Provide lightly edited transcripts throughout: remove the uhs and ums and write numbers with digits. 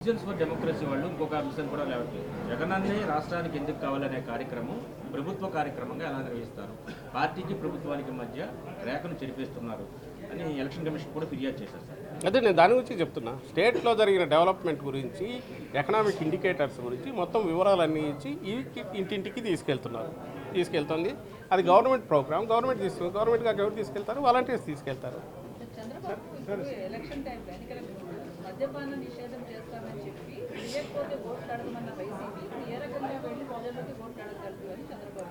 Citizens for democracy వాళ్ళు ఇంకొక అంశం కూడా లేవట్లేదు. జగనన్నే రాష్ట్రానికి ఎందుకు కావాలనే కార్యక్రమం ప్రభుత్వ కార్యక్రమంగా ఎలా నిర్వహిస్తారు, పార్టీకి ప్రభుత్వానికి మధ్య రేఖను చెరిపేస్తున్నారు అని ఎలక్షన్ కమిషన్ కూడా ఫిర్యాదు చేశారు సార్. అదే నేను దాని గురించి చెప్తున్నా. స్టేట్లో జరిగిన డెవలప్మెంట్ గురించి, ఎకనామిక్ ఇండికేటర్స్ గురించి మొత్తం వివరాలన్నీ ఇచ్చి ఇంటింటికి తీసుకెళ్తుంది. అది గవర్నమెంట్ ప్రోగ్రామ్, గవర్నమెంట్ గారు ఎవరు తీసుకెళ్తారు? వాలంటీర్స్ తీసుకెళ్తారు. ఎలక్షన్ టైంలో ఎన్నికలకు మద్యపాన నిషేధం చేస్తామని చెప్పి లేకపోతే ఓట్లు అడగమన్న వైసీపీ ఏ రకంగా వెళ్ళి ప్రజల్లోకి ఓట్లు అడగగలదు అని చంద్రబాబు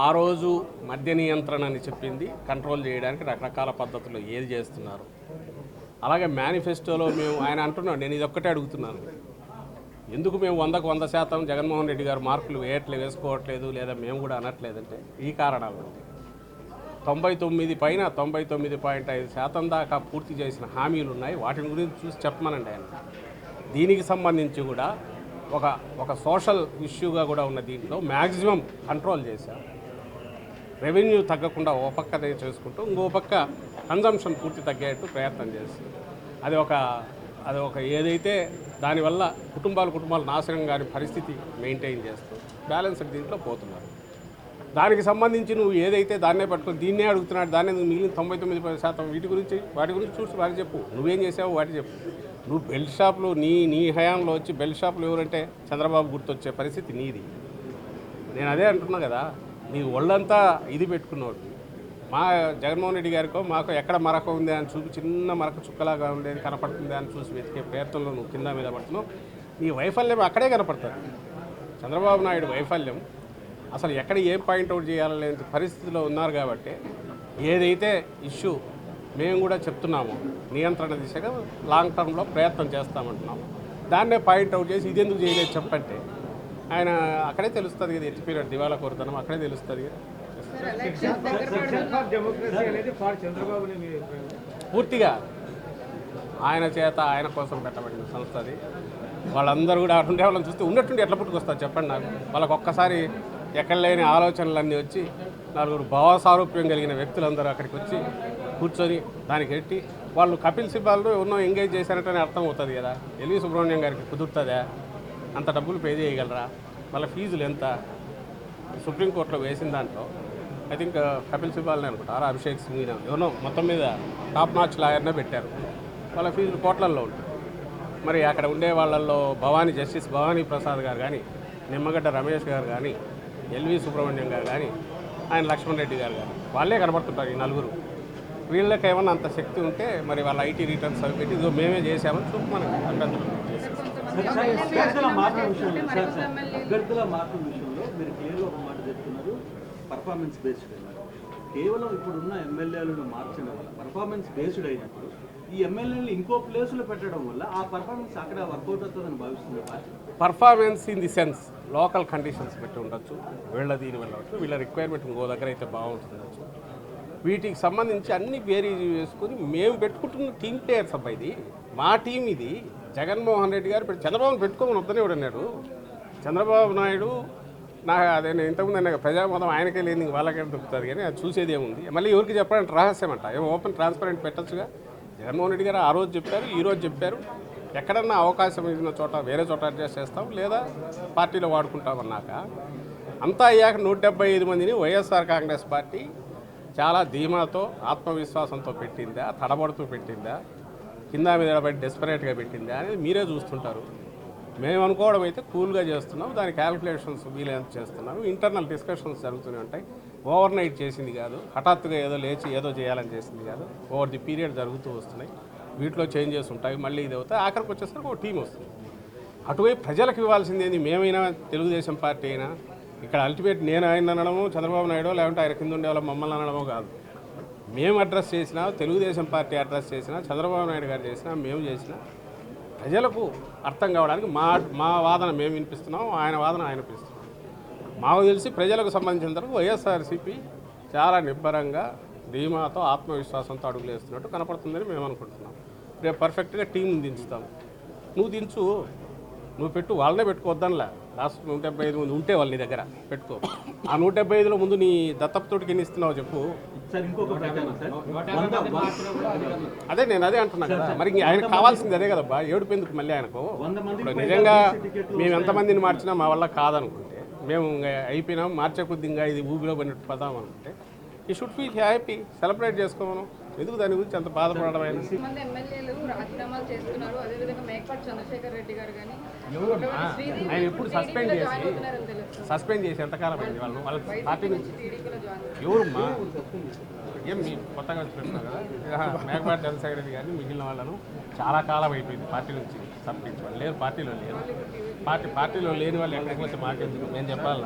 ఆ రోజు మద్య నియంత్రణ అని చెప్పింది కంట్రోల్ చేయడానికి రకరకాల పద్ధతులు ఏది చేస్తున్నారు. అలాగే మేనిఫెస్టోలో ఆయన అంటున్నాడు, నేను ఇది ఒక్కటే అడుగుతున్నాను, ఎందుకు మేము 100% జగన్మోహన్ రెడ్డి గారు మార్కులు వేసుకోవట్లేదు లేదా మేము కూడా అనట్లేదంటే ఈ కారణాలు. 99 పైన 99.5% దాకా పూర్తి చేసిన హామీలు ఉన్నాయి. వాటిని గురించి చూసి చెప్పమనండి ఆయన. దీనికి సంబంధించి కూడా ఒక సోషల్ ఇష్యూగా కూడా ఉన్న దీంట్లో మ్యాక్సిమం కంట్రోల్ చేశారు. రెవెన్యూ తగ్గకుండా ఓ పక్కనే చేసుకుంటూ ఇంకో పక్క కన్జంప్షన్ పూర్తి తగ్గేట్టు ప్రయత్నం చేస్తుంది. అది ఒక ఏదైతే దానివల్ల కుటుంబాలు నాశనం కాని పరిస్థితి మెయింటైన్ చేస్తూ బ్యాలెన్స్డ్ దీంట్లో పోతున్నారు. దానికి సంబంధించి నువ్వు ఏదైతే దాన్నే పట్టుకొని దీన్నే అడుగుతున్నాడు, దాన్నే నువ్వు మిగిలిన 99% వాటి గురించి చూసి వాటి చెప్పు. నువ్వేం చేసావు వాటి చెప్పు. నువ్వు బెల్ట్ షాపులు నీ హయాంలో వచ్చి బెల్ట్ షాపులు ఎవరంటే చంద్రబాబు గుర్తొచ్చే పరిస్థితి నీది. నేను అదే అంటున్నా కదా, నీ ఒళ్ళంతా ఇది పెట్టుకున్నాడు. మా జగన్మోహన్ రెడ్డి గారికో మాకు ఎక్కడ మరక ఉంది అని చూపి చిన్న మరక చుక్కలాగా ఉండేది కనపడుతుంది అని చూసి వెతికే ప్రయత్నంలో నువ్వు కింద మీద పడుతున్నావు. నీ వైఫల్యం అక్కడే కనపడుతుంది. చంద్రబాబు నాయుడు వైఫల్యం అసలు ఎక్కడ ఏం పాయింట్అవుట్ చేయాలనే పరిస్థితిలో ఉన్నారు. కాబట్టి ఏదైతే ఇష్యూ మేము కూడా చెప్తున్నాము, నియంత్రణ దిశగా లాంగ్ టర్మ్లో ప్రయత్నం చేస్తామంటున్నాము. దాన్నే పాయింట్అవుట్ చేసి ఇది ఎందుకు చేయలేదు చెప్పంటే ఆయన అక్కడే తెలుస్తుంది కదా, ఎత్తి పీరియడ్ దివాలా కోరుతాం అక్కడే తెలుస్తుంది కదా. పూర్తిగా ఆయన చేత ఆయన కోసం పెట్టబడిన సంస్థ అది. వాళ్ళందరూ కూడా అటుండే వాళ్ళని చూస్తే ఉన్నట్టుండి ఎట్లా పుట్టుకొస్తారు చెప్పండి నాకు. వాళ్ళకి ఒక్కసారి ఎక్కడ లేని ఆలోచనలన్నీ వచ్చి నలుగురు భావసారూప్యం కలిగిన వ్యక్తులందరూ అక్కడికి వచ్చి కూర్చొని దానికి ఎట్టి వాళ్ళు కపిల్ సిబ్బాల్లో ఎన్నో ఎంగేజ్ చేశారంటేనే అర్థం అవుతుంది కదా. ఎల్వి సుబ్రహ్మణ్యం గారికి కుదురుతుందా? అంత డబ్బులు పే చేయగలరా? వాళ్ళ ఫీజులు ఎంత? సుప్రీంకోర్టులో వేసిన దాంట్లో ఐ థింక్ కపిల్ సిబ్బాల్ని అనుకుంటారు, అభిషేక్ సింగ్ ఎవరో మొత్తం మీద టాప్ నాచ్ లాయర్నే పెట్టారు. వాళ్ళ ఫీజులు కోట్లల్లో ఉంటుంది. మరి అక్కడ ఉండే వాళ్ళల్లో జస్టిస్ భవానీ ప్రసాద్ గారు కానీ, నిమ్మగడ్డ రమేష్ గారు కానీ, ఎల్వి సుబ్రహ్మణ్యం గారు కానీ, ఆయన లక్ష్మణ్ రెడ్డి గారు కానీ వాళ్ళే కనబడుతుంటారు. ఈ నలుగురు వీళ్ళకి ఏమన్నా అంత శక్తి ఉంటే మరి వాళ్ళ ఐటీ రిటర్న్స్ అవి పెట్టి ఇదో మేమే చేసామని చూపు మనకి అభ్యంతరం అభ్యర్థుల మార్పుల విషయంలో మీరు క్లియర్గా ఒక మాట చెప్తున్నారు, పర్ఫార్మెన్స్ బేస్డ్ అన్నారు. కేవలం ఇప్పుడున్న ఎమ్మెల్యేలను మార్చడం వల్ల పర్ఫార్మెన్స్ బేస్డ్ అయినప్పుడు ఈ ఎమ్మెల్యేలు ఇంకో ప్లేసులో పెట్టడం వల్ల ఆ పర్ఫార్మెన్స్ అక్కడ వర్కౌట్ అవుతుందని భావిస్తుంది party. Performance in the sense local conditions పెట్టి ఉండొచ్చు, దీని వెళ్ళవచ్చు, వీళ్ళ రిక్వైర్మెంట్ ఇంకో దగ్గర అయితే బాగుంటుండొచ్చు. వీటికి సంబంధించి అన్ని బేరీజ్ వేసుకుని మేము పెట్టుకుంటున్న టీమ్ ప్లేయర్స్ అబ్బాయి, ఇది మా టీం, ఇది జగన్మోహన్ రెడ్డి గారు చంద్రబాబును పెట్టుకోమని వద్దనే అన్నాడు. చంద్రబాబు నాయుడు అదే ఇంతకుముందు అన్న ప్రజామతం ఆయనకే లేని వాళ్ళకే దొరుకుతుంది కానీ అది చూసేది ఏముంది. మళ్ళీ ఎవరికి చెప్పడానికి రహస్యం అంట, ఏమో ఓపెన్ ట్రాన్స్పరెంట్ పెట్టచ్చుగా. జగన్మోహన్ రెడ్డి గారు ఆ రోజు చెప్పారు, ఈరోజు చెప్పారు, ఎక్కడన్నా అవకాశం ఇచ్చిన చోట వేరే చోట అడ్జస్ట్ చేస్తాం లేదా పార్టీలో వాడుకుంటామన్నాక అంతా అయ్యాక 175 మందిని వైఎస్ఆర్ కాంగ్రెస్ పార్టీ చాలా ధీమాతో ఆత్మవిశ్వాసంతో పెట్టిందా, తడబడుతూ పెట్టిందా, కింద మీద పడి డెస్పరేట్గా పెట్టిందా అనేది మీరే చూస్తుంటారు. మేము అనుకోవడం అయితే కూల్గా చేస్తున్నాం, దాని క్యాలిక్యులేషన్స్ వీలైనంత చేస్తున్నాం, ఇంటర్నల్ డిస్కషన్స్ జరుగుతూనే ఉంటాయి. ఓవర్ నైట్ చేసింది కాదు, హఠాత్తుగా ఏదో లేచి ఏదో చేయాలని చేసింది కాదు, ఓవర్ ది పీరియడ్ జరుగుతూ వస్తున్నాయి. వీటిలో చేంజెస్ ఉంటాయి, మళ్ళీ ఇది అవుతాయి, ఆఖరికి వచ్చేసరికి ఒక టీం వస్తుంది. అటువైపు ప్రజలకు ఇవ్వాల్సింది ఏంది? మేమైనా తెలుగుదేశం పార్టీ అయినా ఇక్కడ అల్టిమేట్ నేను ఆయన అనడము చంద్రబాబు నాయుడు లేకుంటే ఆయన కింద ఉండే వాళ్ళ మమ్మల్ని అనడమో కాదు. మేము అడ్రస్ చేసినా, తెలుగుదేశం పార్టీ అడ్రస్ చేసినా, చంద్రబాబు నాయుడు గారు చేసినా, మేము చేసినా ప్రజలకు అర్థం కావడానికి మా వాదన మేము వినిపిస్తున్నాం, ఆయన వాదన ఆయన వినిపిస్తున్నాం. మాకు తెలిసి ప్రజలకు సంబంధించిన వరకు వైఎస్ఆర్సీపీ చాలా నిబ్బరంగా ధీమాతో ఆత్మవిశ్వాసంతో అడుగులు వేస్తున్నట్టు కనపడుతుందని మేము అనుకుంటున్నాం. రేపు పర్ఫెక్ట్గా టీంని దించుతాం. నువ్వు దించు, నువ్వు పెట్టు, వాళ్ళనే పెట్టుకోవద్దనిలా. లాస్ట్ 175 మంది ఉంటే వాళ్ళు నీ దగ్గర పెట్టుకో. ఆ 175లో ముందు నీ దత్తపుతోటికి ఎన్ని ఇస్తున్నావు చెప్పు. సార్ ఇంకొక ప్రచారం సార్ అదే నేను అదే అంటున్నా కదా. మరి ఇంక ఆయనకు కావాల్సింది అదే కదబ్బా, ఏడుపు ఎందుకు మళ్ళీ ఆయనకు? 100 మందికి ఇప్పుడు నిజంగా మేము ఎంతమందిని మార్చినా మా వల్ల కాదనుకుంటే, మేము ఇంకా అయిపోయినాం, మార్చే కొద్ది ఇంకా ఇది ఊబిలో పడినట్టు పదాం అనుకుంటే, ఈ షుడ్ ఫీల్ హ్యాపీ, సెలబ్రేట్ చేసుకోమను. ఎందుకు దాని గురించి అంత బాధపడడం? ఆయన కొంతమంది ఎమ్మెల్యేలు రాజీనామాలు చేస్తున్నారు. అదేవిధంగా మేకపాటి చంద్రశేఖర్ రెడ్డి గారు కానీ ఆయన ఎప్పుడు సస్పెండ్ చేసి ఎంతకాలం అయింది వాళ్ళు? వాళ్ళ పార్టీ నుంచి టీడీపీలో జాయిన్ ఎవరుమ్మా? ఏం మీ కొత్తగా వచ్చి పెట్టినా కదా, మేకపాటి చంద్రశేఖర రెడ్డి గారిని మిగిలిన వాళ్ళను చాలా కాలం అయిపోయింది పార్టీ నుంచి సస్పెండ్. వాళ్ళు లేరు, పార్టీలో లేరు. పార్టీలో లేని వాళ్ళు ఎక్కడికి వచ్చి మాకెందుకు? మేము చెప్పాలి.